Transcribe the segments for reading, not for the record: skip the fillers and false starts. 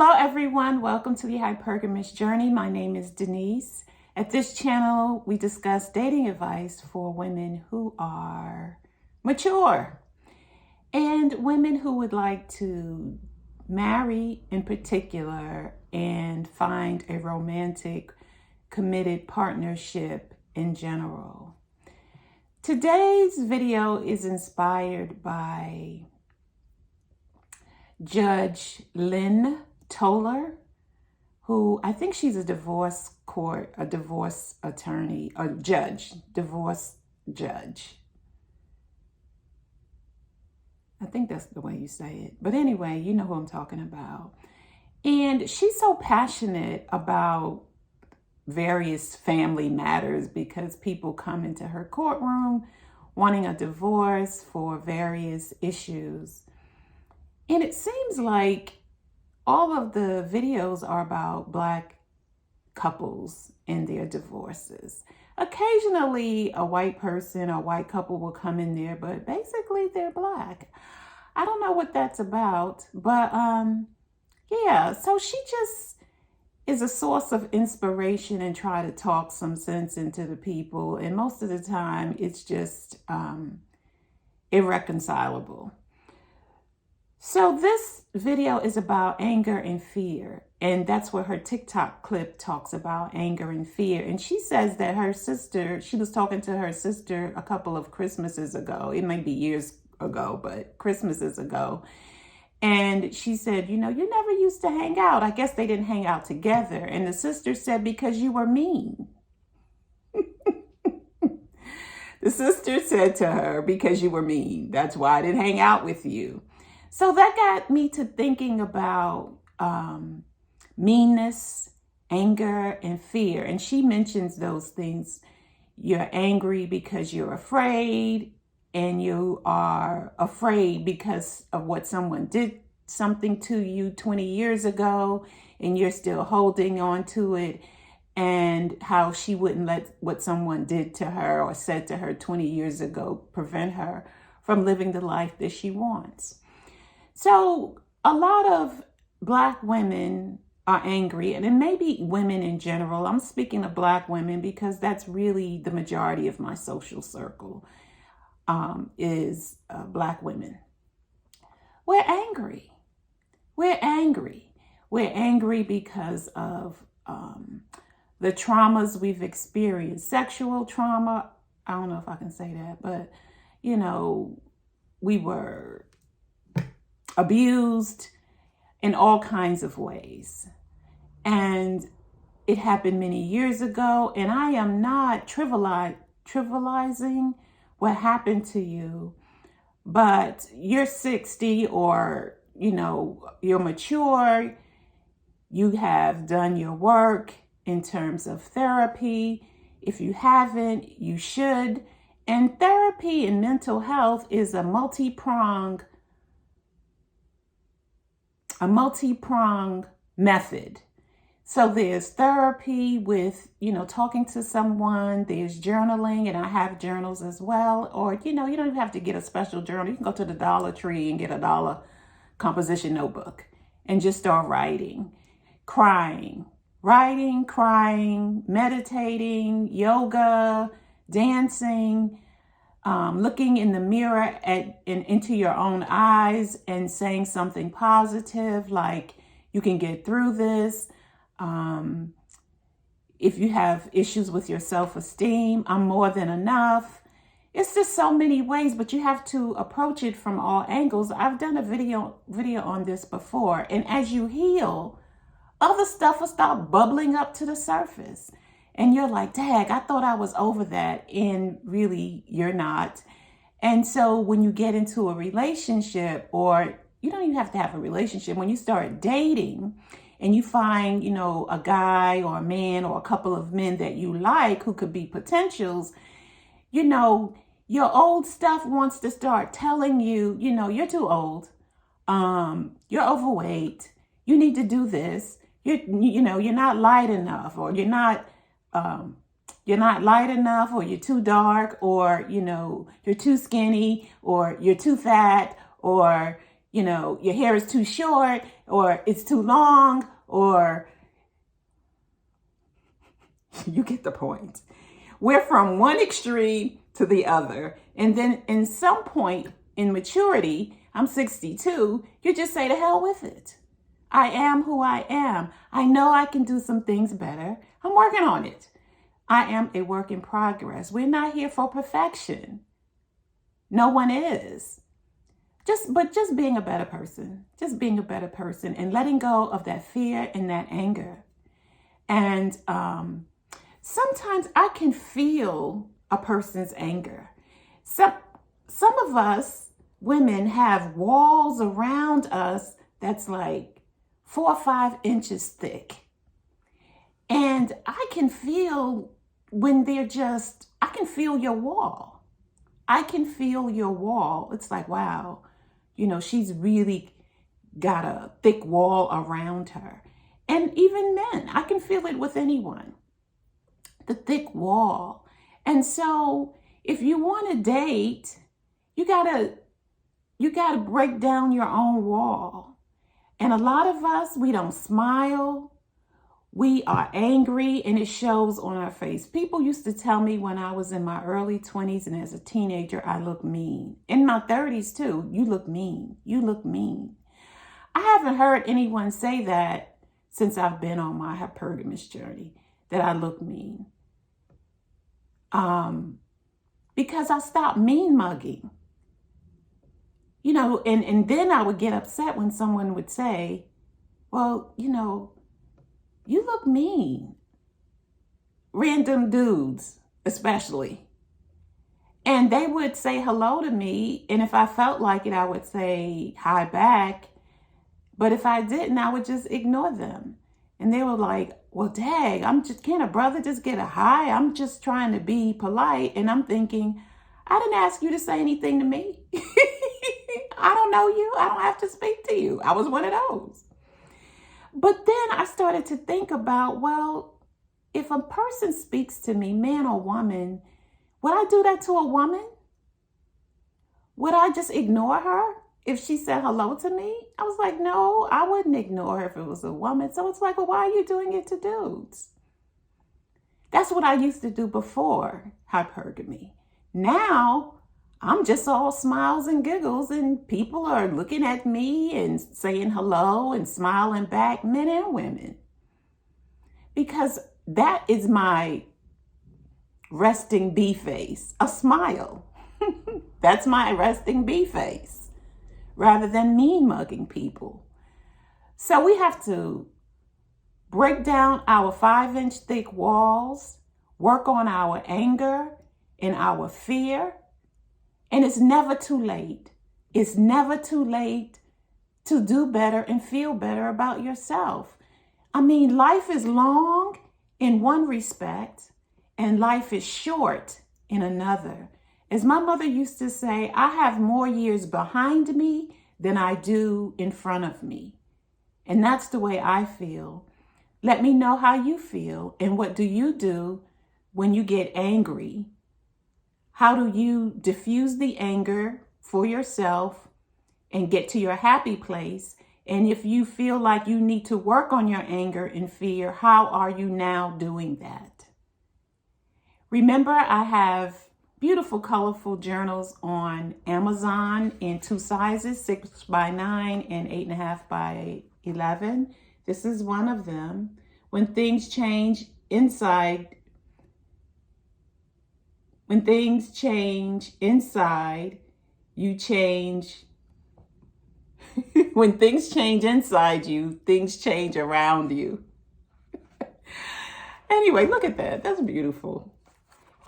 Hello everyone, welcome to the Hypergamous journey. My name is Denise. At this channel, we discuss dating advice for women who are mature and women who would like to marry in particular and find a romantic, committed partnership in general. Today's video is inspired by Judge Lynn Toller, who I think she's a divorce attorney, a judge, divorce judge. I think that's the way you say it. But anyway, you know who I'm talking about. And she's so passionate about various family matters because people come into her courtroom wanting a divorce for various issues. And it seems like all of the videos are about Black couples and their divorces. Occasionally, a white person or white couple will come in there, but basically they're Black. I don't know what that's about, but yeah, so she just is a source of inspiration and try to talk some sense into the people. And most of the time, it's just irreconcilable. So this video is about anger and fear, and that's what her TikTok clip talks about, anger and fear. And she says that her sister, she was talking to her sister a couple of Christmases ago. It might be years ago, but Christmases ago. And she said, you never used to hang out. I guess they didn't hang out together. And the sister said, because you were mean. The sister said to her, because you were mean. That's why I didn't hang out with you. So that got me to thinking about meanness, anger, and fear. And she mentions those things. You're angry because you're afraid, and you are afraid because of what someone did something to you 20 years ago, and you're still holding on to it, and how she wouldn't let what someone did to her or said to her 20 years ago prevent her from living the life that she wants. So a lot of Black women are angry, and maybe women in general. I'm speaking of Black women because that's really the majority of my social circle is Black women. We're angry. We're angry. We're angry because of the traumas we've experienced. Sexual trauma, I don't know if I can say that, but, we were abused in all kinds of ways. And it happened many years ago, and I am not trivializing what happened to you, but you're 60 or, you're mature, you have done your work in terms of therapy. If you haven't, you should. And therapy and mental health is a multi-pronged method. So there's therapy with, talking to someone, there's journaling, and I have journals as well. Or, you don't even have to get a special journal. You can go to the Dollar Tree and get a $1 composition notebook and just start writing, crying, meditating, yoga, dancing, looking in the mirror into your own eyes and saying something positive, like you can get through this. If you have issues with your self-esteem, I'm more than enough. It's just so many ways, but you have to approach it from all angles. I've done a video on this before, and as you heal, other stuff will start bubbling up to the surface. And you're like, dang, I thought I was over that. And really, you're not. And so when you get into a relationship, or you don't even have to have a relationship, when you start dating and you find, a guy or a man or a couple of men that you like who could be potentials, your old stuff wants to start telling you, you're too old. You're overweight. You need to do this. You're not light enough, or you're not light enough, or you're too dark, or, you're too skinny, or you're too fat, or, your hair is too short or it's too long, or you get the point. We're from one extreme to the other. And then in some point in maturity, I'm 62, you just say to hell with it. I am who I am. I know I can do some things better. I'm working on it. I am a work in progress. We're not here for perfection. No one is. Just being a better person. Just being a better person and letting go of that fear and that anger. And sometimes I can feel a person's anger. Some of us women have walls around us that's like 4 or 5 inches thick. And I can feel when I can feel your wall. I can feel your wall. It's like, wow, she's really got a thick wall around her. And even men, I can feel it with anyone. The thick wall. And so if you want to date, you gotta break down your own wall. And a lot of us, we don't smile. We are angry, and it shows on our face. People used to tell me when I was in my early 20s and as a teenager, I look mean. In my 30s too, you look mean. You look mean. I haven't heard anyone say that since I've been on my Hypergamous journey, that I look mean. Because I stopped mean mugging. And then I would get upset when someone would say, well, you look mean. Random dudes, especially. And they would say hello to me. And if I felt like it, I would say hi back. But if I didn't, I would just ignore them. And they were like, well, dang, can't a brother just get a hi? I'm just trying to be polite. And I'm thinking, I didn't ask you to say anything to me. I don't know you. I don't have to speak to you. I was one of those. But then I started to think about, well, if a person speaks to me, man or woman, would I do that to a woman? Would I just ignore her if she said hello to me? I was like, no, I wouldn't ignore her if it was a woman. So it's like, well, why are you doing it to dudes? That's what I used to do before hypergamy. Now, I'm just all smiles and giggles, and people are looking at me and saying hello and smiling back, men and women. Because that is my resting bee face, a smile. That's my resting bee face, rather than mean mugging people. So we have to break down our 5-inch thick walls, work on our anger and our fear. And it's never too late. It's never too late to do better and feel better about yourself. I mean, life is long in one respect, and life is short in another. As my mother used to say, I have more years behind me than I do in front of me. And that's the way I feel. Let me know how you feel, and what do you do when you get angry? How do you diffuse the anger for yourself and get to your happy place? And if you feel like you need to work on your anger and fear, how are you now doing that? Remember, I have beautiful, colorful journals on Amazon in 2 sizes, 6x9 and 8.5x11. This is one of them. When things change inside, you change. When things change inside you, things change around you. Anyway, look at that. That's beautiful.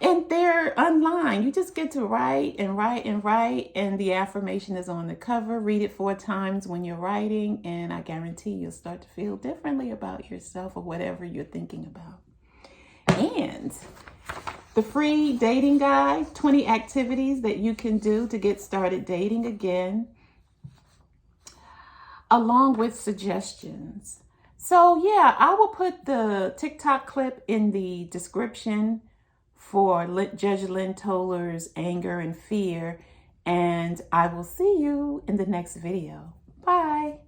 And they're online. You just get to write and write and write. And the affirmation is on the cover. Read it 4 times when you're writing. And I guarantee you'll start to feel differently about yourself or whatever you're thinking about. And the free dating guide, 20 activities that you can do to get started dating again, along with suggestions. So yeah, I will put the TikTok clip in the description for Judge Lynn Toller's Anger and Fear, and I will see you in the next video. Bye.